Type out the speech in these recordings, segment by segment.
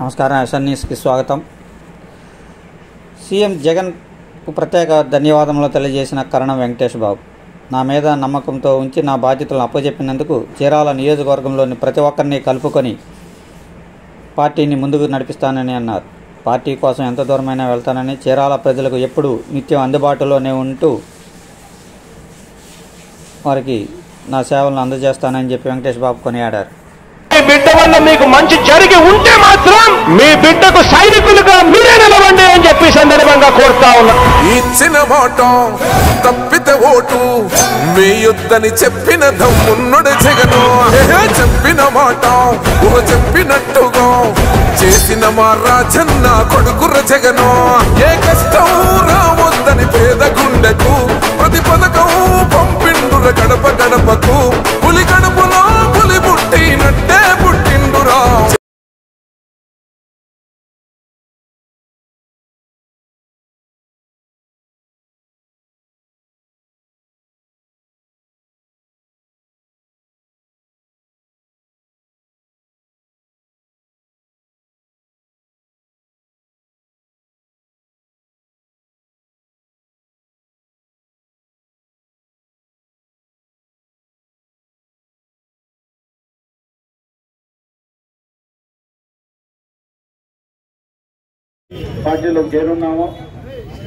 నమస్కారం, ఎస్ఎన్ న్యూస్కి స్వాగతం. సీఎం జగన్కు ప్రత్యేక ధన్యవాదములు తెలియజేసిన కరణం వెంకటేష్ బాబు. నా మీద నమ్మకంతో ఉంచి నా బాధ్యతలను అప్పచెప్పినందుకు చీరాల నియోజకవర్గంలోని ప్రతి ఒక్కరిని కలుపుకొని పార్టీని ముందుకు నడిపిస్తానని అన్నారు. పార్టీ కోసం ఎంత దూరమైనా వెళ్తానని, చీరాల ప్రజలకు ఎప్పుడూ నిత్యం అందుబాటులోనే ఉంటూ వారికి నా సేవలను అందజేస్తానని చెప్పి వెంకటేష్ బాబు కొనియాడారు. బిడ్డ వల్ల మీకు మంచి జరిగి ఉంటే మాత్రం మీ బిడ్డకు సైనికులుగా మీరే నిలవండి అని చెప్పి సందర్భంగా కోరుతా ఉన్నా. ఇచ్చిన మాట తప్పితే ఓటు మీ యుద్ధని చెప్పిన దమ్మున్నడు జగను. చెప్పిన మాట చెప్పినట్టుగా చేసిన మా రాజన్న కొడుకుర జగను. ఏ కష్టం రావద్దని పేద గుండెకు ప్రతి పథకం పంపిండుర గడప గడపకు. పులి గడపలో పులి పుట్టినట్టే పుట్టిండురా. పార్టీలో చేరున్నాము.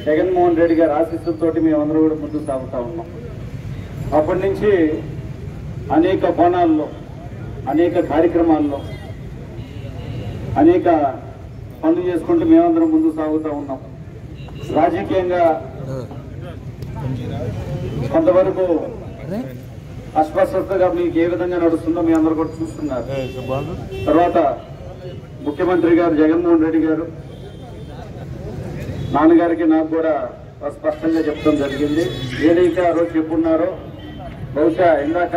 జగన్మోహన్ రెడ్డి గారి ఆశీస్సులతోటి మేమందరూ కూడా ముందుకు సాగుతూ ఉన్నాం. అప్పటి నుంచి అనేక కోణాల్లో, అనేక కార్యక్రమాల్లో, అనేక పనులు చేసుకుంటూ మేమందరం ముందుకు సాగుతూ ఉన్నాం. రాజకీయంగా కొంతవరకు అస్పష్టతగా మీకు ఏ విధంగా నడుస్తుందో మీ అందరూ కూడా చూస్తున్నారు. తర్వాత ముఖ్యమంత్రి గారు జగన్మోహన్ రెడ్డి గారు నాన్నగారికి నాకు కూడా స్పష్టంగా చెప్తాం జరిగింది. ఏదైతే ఆ రోజు చెప్పున్నారో బహుశా ఇందాక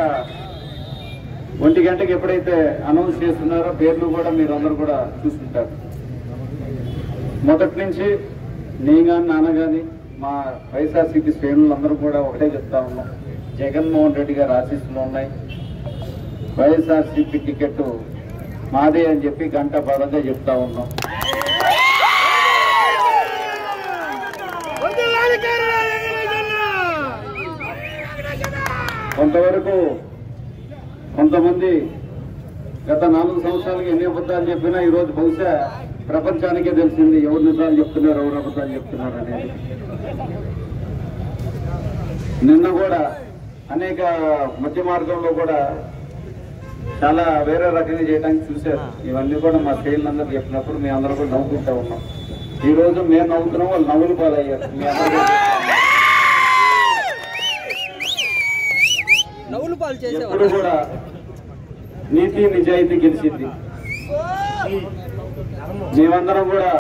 1 గంటకి ఎప్పుడైతే అనౌన్స్ చేస్తున్నారో పేర్లు కూడా మీరు అందరూ కూడా చూసుకుంటారు. మొదటి నుంచి నేను కానీ నాన్న కానీ మా వైఎస్ఆర్సీపీ శ్రేణులందరూ కూడా ఒకటే చెప్తా ఉన్నాం, జగన్మోహన్ రెడ్డి గారి ఆశీస్సులు ఉన్నాయి, వైఎస్ఆర్సీపీ టికెట్ మాదే అని చెప్పి గంటపదంగా చెప్తా ఉన్నాం. కొంతవరకు కొంతమంది గత 4 సంవత్సరాలకి ఎన్ని అబద్ధాలు చెప్పినా ఈరోజు బహుశా ప్రపంచానికే తెలిసింది ఎవరు నిజాలు చెప్తున్నారు, ఎవరు అబద్ధాలు చెప్తున్నారు అనేది. నిన్న కూడా అనేక మధ్య మార్గంలో కూడా చాలా వేరే రకంగా చేయడానికి చూశారు. ఇవన్నీ కూడా మా స్టేజ్లందరూ చెప్పినప్పుడు మేము అందరూ కూడా నవ్వుకుంటూ ఉన్నాం. ఈ రోజు మేము నవ్వుతున్నాం, వాళ్ళు నవ్వులు పాలయ్యారు. ఎప్పుడు కూడా నీతి నిజాయితీ గెలిచింది. మేమందరం కూడా